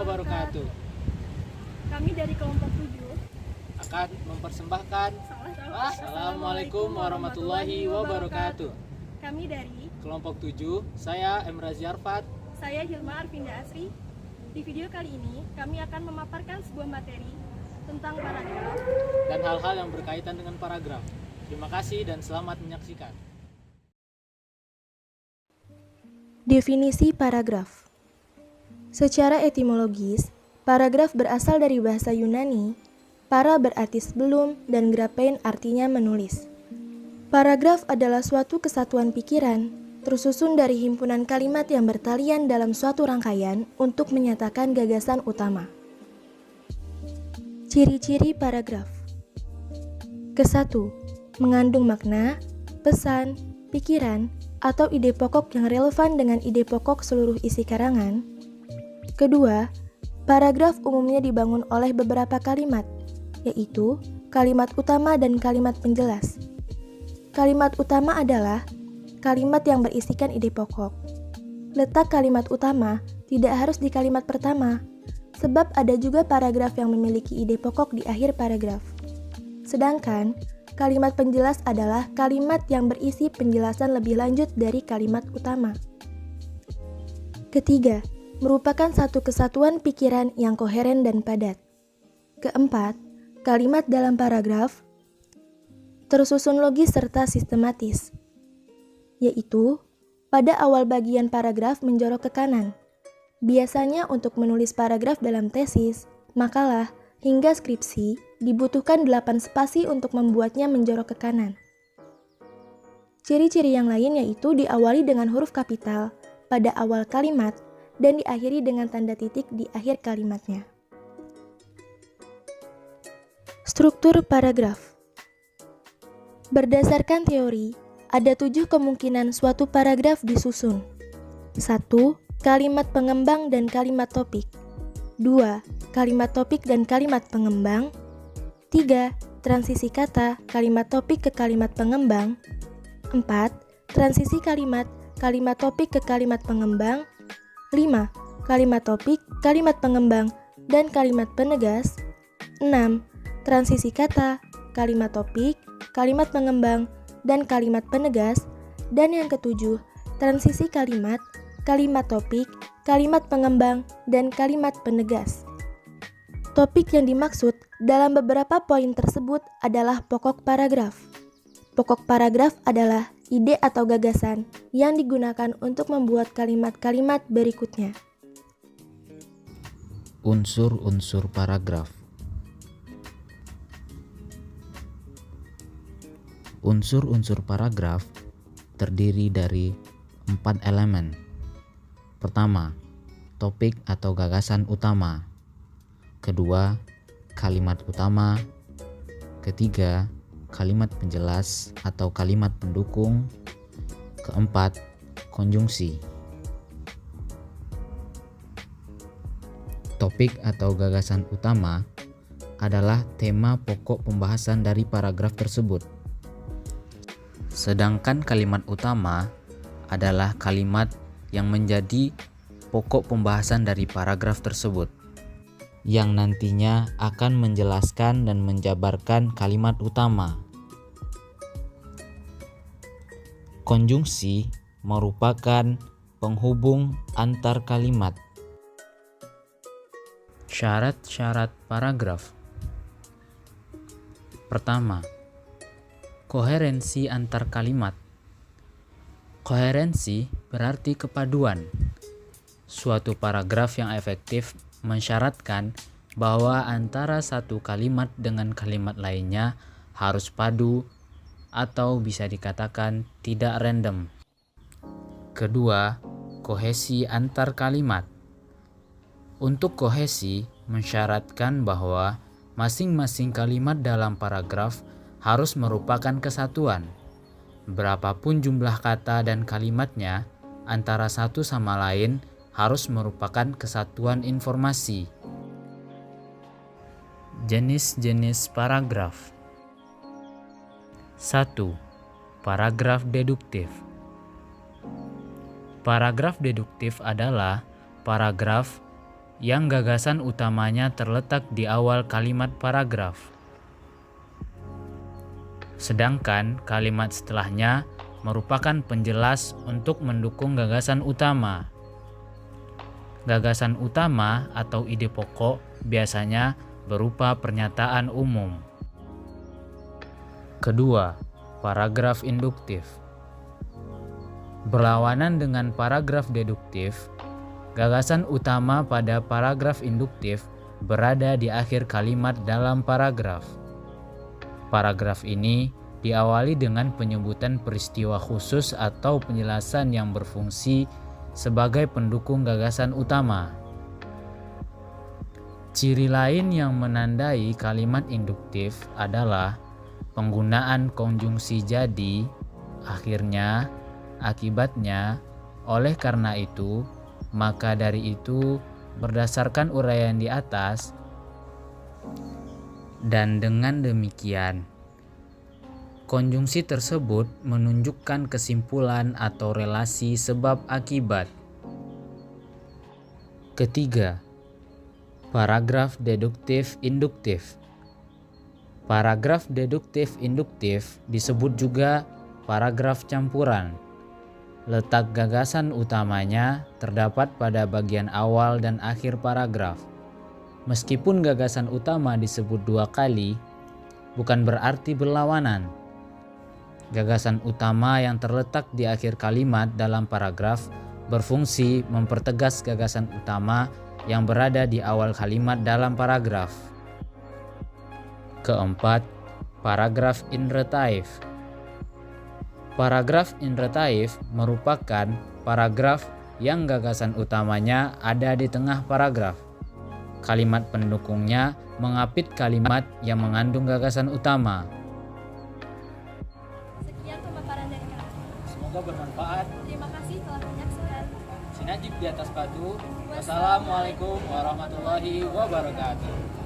wabarakatuh. Kami dari kelompok 7 Akan mempersembahkan Assalamualaikum warahmatullahi wabarakatuh. Kami dari Kelompok 7, saya Emrazi Arfat. saya Hilma Arvinda Asri. Di video kali ini kami akan memaparkan sebuah materi tentang paragraf Dan hal-hal yang berkaitan dengan paragraf. Terima kasih dan selamat menyaksikan. Definisi paragraf. Secara etimologis, paragraf berasal dari bahasa Yunani. Para berarti sebelum dan grapein artinya menulis. Paragraf adalah suatu kesatuan pikiran, tersusun dari himpunan kalimat yang bertalian dalam suatu rangkaian untuk menyatakan gagasan utama. Ciri-ciri paragraf. Ke-1, mengandung makna, pesan, pikiran, atau ide pokok yang relevan dengan ide pokok seluruh isi karangan. Kedua, paragraf umumnya dibangun oleh beberapa kalimat, yaitu kalimat utama dan kalimat penjelas. Kalimat utama adalah kalimat yang berisikan ide pokok. Letak kalimat utama tidak harus di kalimat pertama, sebab ada juga paragraf yang memiliki ide pokok di akhir paragraf. Sedangkan, kalimat penjelas adalah kalimat yang berisi penjelasan lebih lanjut dari kalimat utama. Ketiga, merupakan satu kesatuan pikiran yang koheren dan padat. Keempat, kalimat dalam paragraf tersusun logis serta sistematis, yaitu pada awal bagian paragraf menjorok ke kanan. Biasanya untuk menulis paragraf dalam tesis, makalah, hingga skripsi, dibutuhkan 8 spasi untuk membuatnya menjorok ke kanan. Ciri-ciri yang lain yaitu diawali dengan huruf kapital pada awal kalimat dan diakhiri dengan tanda titik di akhir kalimatnya. Struktur paragraf. Berdasarkan teori, ada 7 kemungkinan suatu paragraf disusun. 1. Kalimat pengembang dan kalimat topik. 2. Kalimat topik dan kalimat pengembang. 3. Transisi kata, kalimat topik ke kalimat pengembang. 4. Transisi kalimat, kalimat topik ke kalimat pengembang. 5. Kalimat topik, kalimat pengembang, dan kalimat penegas. 6. Transisi kata, kalimat topik, kalimat pengembang, dan kalimat penegas. Dan yang ketujuh, transisi kalimat, kalimat topik, kalimat pengembang, dan kalimat penegas. Topik yang dimaksud dalam beberapa poin tersebut adalah pokok paragraf. Pokok paragraf adalah ide atau gagasan yang digunakan untuk membuat kalimat-kalimat berikutnya. Unsur-unsur paragraf. Unsur-unsur paragraf terdiri dari 4 elemen. Pertama, topik atau gagasan utama. Kedua, kalimat utama. Ketiga, kalimat penjelas atau kalimat pendukung. Keempat, konjungsi. Topik atau gagasan utama adalah tema pokok pembahasan dari paragraf tersebut. Sedangkan kalimat utama adalah kalimat yang menjadi pokok pembahasan dari paragraf tersebut, yang nantinya akan menjelaskan dan menjabarkan kalimat utama. Konjungsi merupakan penghubung antar kalimat. Syarat-syarat paragraf. Pertama, koherensi antar kalimat. Koherensi berarti kepaduan. Suatu paragraf yang efektif mensyaratkan bahwa antara satu kalimat dengan kalimat lainnya harus padu atau bisa dikatakan tidak random. Kedua, kohesi antar kalimat. Untuk kohesi mensyaratkan bahwa masing-masing kalimat dalam paragraf harus merupakan kesatuan. Berapapun jumlah kata dan kalimatnya, antara satu sama lain harus merupakan kesatuan informasi. Jenis-jenis paragraf. 1. Paragraf deduktif. Paragraf deduktif adalah paragraf yang gagasan utamanya terletak di awal kalimat paragraf. Sedangkan kalimat setelahnya merupakan penjelas untuk mendukung gagasan utama. Gagasan utama atau ide pokok biasanya berupa pernyataan umum. Kedua, paragraf induktif. Berlawanan dengan paragraf deduktif, gagasan utama pada paragraf induktif berada di akhir kalimat dalam paragraf. Paragraf ini diawali dengan penyebutan peristiwa khusus atau penjelasan yang berfungsi sebagai pendukung gagasan utama. Ciri lain yang menandai kalimat induktif adalah penggunaan konjungsi jadi, akhirnya, akibatnya, oleh karena itu, maka dari itu, berdasarkan uraian di atas, dan dengan demikian, konjungsi tersebut menunjukkan kesimpulan atau relasi sebab akibat. Ketiga, paragraf deduktif induktif. Paragraf deduktif induktif disebut juga paragraf campuran. Letak gagasan utamanya terdapat pada bagian awal dan akhir paragraf. Meskipun gagasan utama disebut dua kali, bukan berarti berlawanan. Gagasan utama yang terletak di akhir kalimat dalam paragraf berfungsi mempertegas gagasan utama yang berada di awal kalimat dalam paragraf. Keempat, paragraf inretaif. Paragraf inretaif merupakan paragraf yang gagasan utamanya ada di tengah paragraf. Kalimat pendukungnya mengapit kalimat yang mengandung gagasan utama. Sekian pemaparan dari kami. Semoga bermanfaat. Terima kasih telah menyaksikan. Sinajib di atas batu. Wassalamualaikum warahmatullahi wabarakatuh.